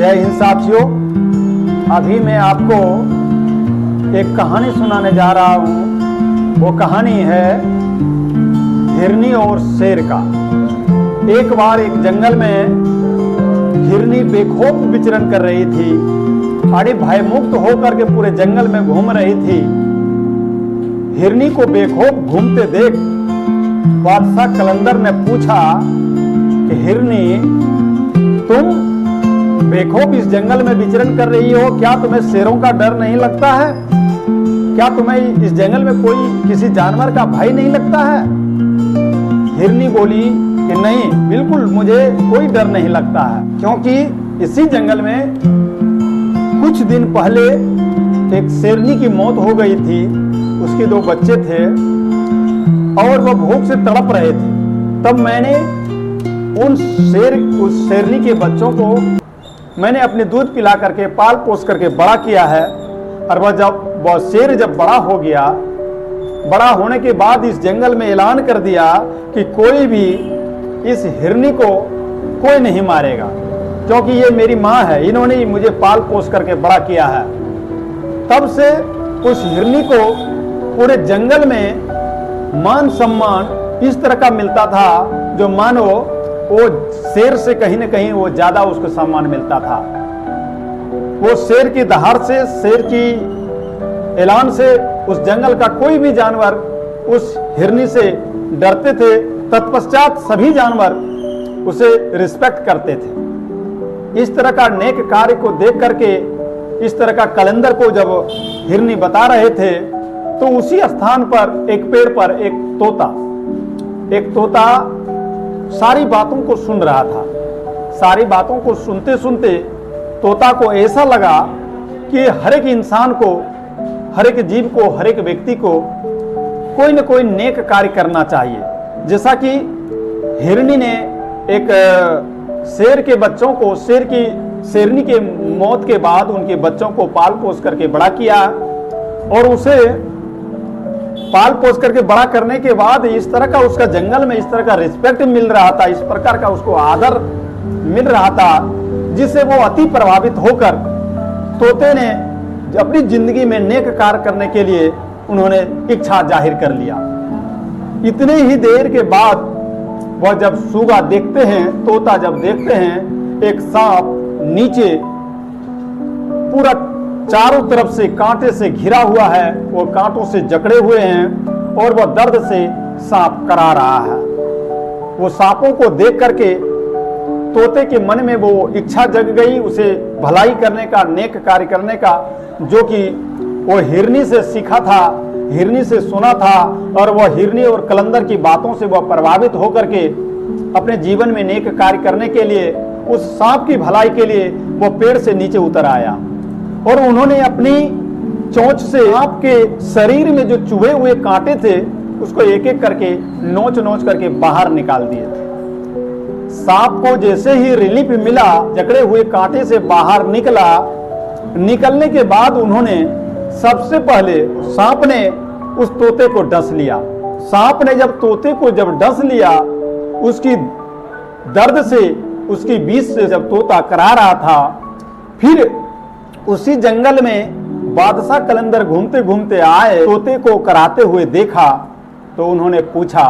जय हिंद साथियों, अभी मैं आपको एक कहानी सुनाने जा रहा हूँ। वो कहानी है हिरनी और शेर का। एक बार एक जंगल में हिरनी बेखौफ विचरण कर रही थी। अरे भयमुक्त होकर के पूरे जंगल में घूम रही थी। हिरनी को बेखौफ घूमते देख बादशाह कलंदर ने पूछा कि हिरनी, तुम बेखौफ इस जंगल में विचरण कर रही हो, क्या तुम्हें शेरों का डर नहीं लगता है? क्या तुम्हें इस जंगल में कोई किसी जानवर का भय नहीं लगता है? हिरनी बोली कि नहीं, बिल्कुल मुझे कोई डर नहीं लगता है, क्योंकि इसी जंगल में कुछ दिन पहले एक शेरनी की मौत हो गई थी। उसके 2 बच्चे थे और वह भूख से तड़प रहे थे। तब मैंने उस शेरनी के बच्चों को मैंने अपने दूध पिला करके पाल पोस करके बड़ा किया है। और वह शेर जब बड़ा हो गया, बड़ा होने के बाद इस जंगल में ऐलान कर दिया कि कोई भी इस हिरनी को कोई नहीं मारेगा, क्योंकि ये मेरी माँ है, इन्होंने ही मुझे पाल पोस करके बड़ा किया है। तब से उस हिरनी को पूरे जंगल में मान सम्मान इस तरह का मिलता था, जो मानो वो शेर से कहीं न कहीं वो ज्यादा उसको सम्मान मिलता था। वो शेर की दहाड़ से, शेर की ऐलान से उस जंगल का कोई भी जानवर उस हिरनी से डरते थे। तत्पश्चात सभी जानवर उसे रिस्पेक्ट करते थे। इस तरह का नेक कार्य को देख करके, इस तरह का कलंदर को जब हिरनी बता रहे थे, तो उसी स्थान पर एक पेड़ पर एक तोता सारी बातों को सुन रहा था। सारी बातों को सुनते सुनते तोता को ऐसा लगा कि हर एक इंसान को, हर एक जीव को, हर एक व्यक्ति को कोई न कोई नेक कार्य करना चाहिए। जैसा कि हिरनी ने एक शेर के बच्चों को, शेरनी के मौत के बाद उनके बच्चों को पाल पोस करके बड़ा किया, और उसे पाल पोस करके बड़ा करने के बाद इस तरह का उसका जंगल में इस तरह का रिस्पेक्ट मिल रहा था, इस प्रकार का उसको आदर मिल रहा था, जिससे वो अति प्रभावित होकर तोते ने अपनी जिंदगी में नेक कार्य करने के लिए उन्होंने इच्छा जाहिर कर लिया। इतने ही देर के बाद वह जब सूगा देखते हैं, तोता जब देखते हैं एक सांप नीचे पूरा चारों तरफ से कांटे से घिरा हुआ है, वो कांटों से जकड़े हुए हैं और वह दर्द से सांप करा रहा है। वो सांपों को देख करके तोते के मन में वो इच्छा जग गई, उसे भलाई करने का, नेक कार्य करने का, जो कि वो हिरनी से सीखा था, हिरनी से सुना था। और वह हिरनी और कलंदर की बातों से वह प्रभावित होकर के अपने जीवन में नेक कार्य करने के लिए, उस सांप की भलाई के लिए वो पेड़ से नीचे उतर आया, और उन्होंने अपनी चोंच से सांप के शरीर में जो चुभे हुए कांटे थे उसको एक एक करके नोच नोच करके बाहर निकाल दिए थे। सांप को जैसे ही रिलीफ मिला, जकड़े हुए कांटे से बाहर निकला, निकलने के बाद उन्होंने सबसे पहले सांप ने उस तोते को डस लिया। सांप ने जब तोते को डस लिया, उसकी दर्द से, उसकी बीच से जब तोता करा रहा था, फिर उसी जंगल में बादशाह कलंदर घूमते घूमते आए, तोते को कराते हुए देखा, तो उन्होंने पूछा,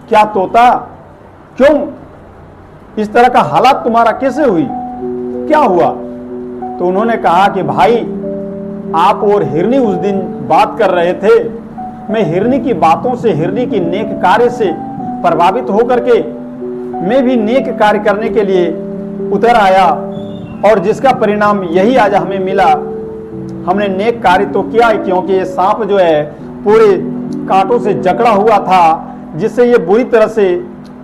क्या तोता, क्यों इस तरह का हालात तुम्हारा कैसे हुई, क्या हुआ? तो उन्होंने कहा कि भाई, आप और हिरनी उस दिन बात कर रहे थे, मैं हिरनी की बातों से, हिरनी की नेक कार्य से प्रभावित होकर के मैं भी नेक कार्य करने के लिए उतर आया, और जिसका परिणाम यही आज हमें मिला। हमने नेक कार्य तो किया, क्योंकि ये सांप जो है पूरे कांटों से जकड़ा हुआ था, जिससे ये बुरी तरह से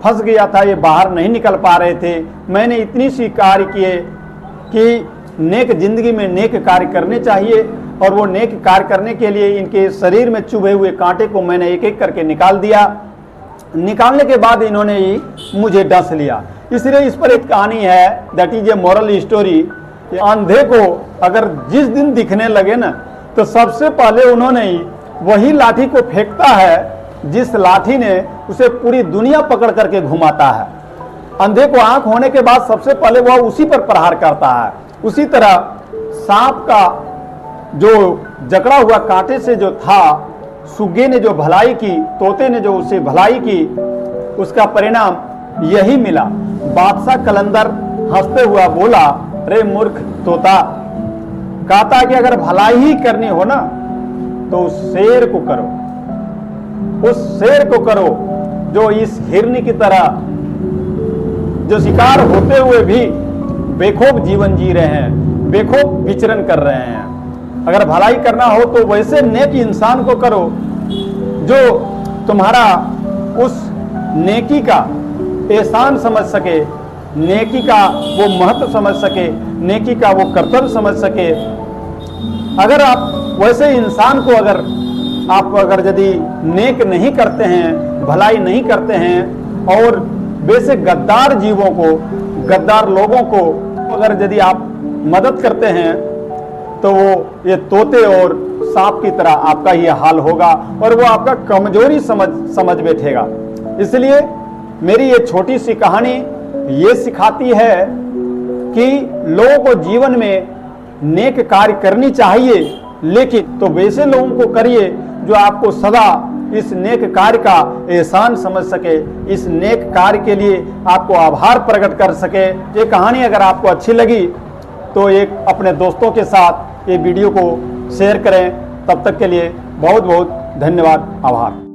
फंस गया था, ये बाहर नहीं निकल पा रहे थे। मैंने इतनी सी कार्य किए कि नेक जिंदगी में नेक कार्य करने चाहिए, और वो नेक कार्य करने के लिए इनके शरीर में चुभे हुए कांटे को मैंने एक एक करके निकाल दिया। निकालने के बाद इन्होंने ही मुझे डस लिया। इसलिए इस पर एक कहानी है, that is a moral story. अंधे को अगर जिस दिन दिखने लगे ना, तो सबसे पहले उन्होंने ही वही लाठी को फेंकता है जिस लाठी ने उसे पूरी दुनिया पकड़ करके घुमाता है। अंधे को आंख होने के बाद सबसे पहले वह उसी पर प्रहार करता है। उसी तरह सांप का जो जकड़ा हुआ कांटे से जो था, सुग्गे ने जो भलाई की, तोते ने जो उसे भलाई की, उसका परिणाम यही मिला। बादशाह कलंदर हंसते हुआ बोला, रे मूर्ख तोता, कहता कि अगर भलाई ही करनी हो ना तो उस शेर को करो, उस शेर को करो जो इस हिरनी की तरह जो शिकार होते हुए भी बेखौफ जीवन जी रहे हैं, बेखौफ विचरण कर रहे हैं। अगर भलाई करना हो तो वैसे नेक इंसान को करो जो तुम्हारा उस नेकी का एहसान समझ सके, नेकी का वो महत्व समझ सके, नेकी का वो कर्तव्य समझ सके। अगर आप वैसे इंसान को अगर यदि नेक नहीं करते हैं, भलाई नहीं करते हैं और वैसे गद्दार जीवों को, गद्दार लोगों को अगर यदि आप मदद करते हैं तो वो ये तोते और सांप की तरह आपका ही हाल होगा और वो आपका कमजोरी समझ बैठेगा। इसलिए मेरी ये छोटी सी कहानी ये सिखाती है कि लोगों को जीवन में नेक कार्य करनी चाहिए, लेकिन तो वैसे लोगों को करिए जो आपको सदा इस नेक कार्य का एहसान समझ सके, इस नेक कार्य के लिए आपको आभार प्रकट कर सके। ये कहानी अगर आपको अच्छी लगी तो एक अपने दोस्तों के साथ ये वीडियो को शेयर करें। तब तक के लिए बहुत बहुत धन्यवाद, आभार।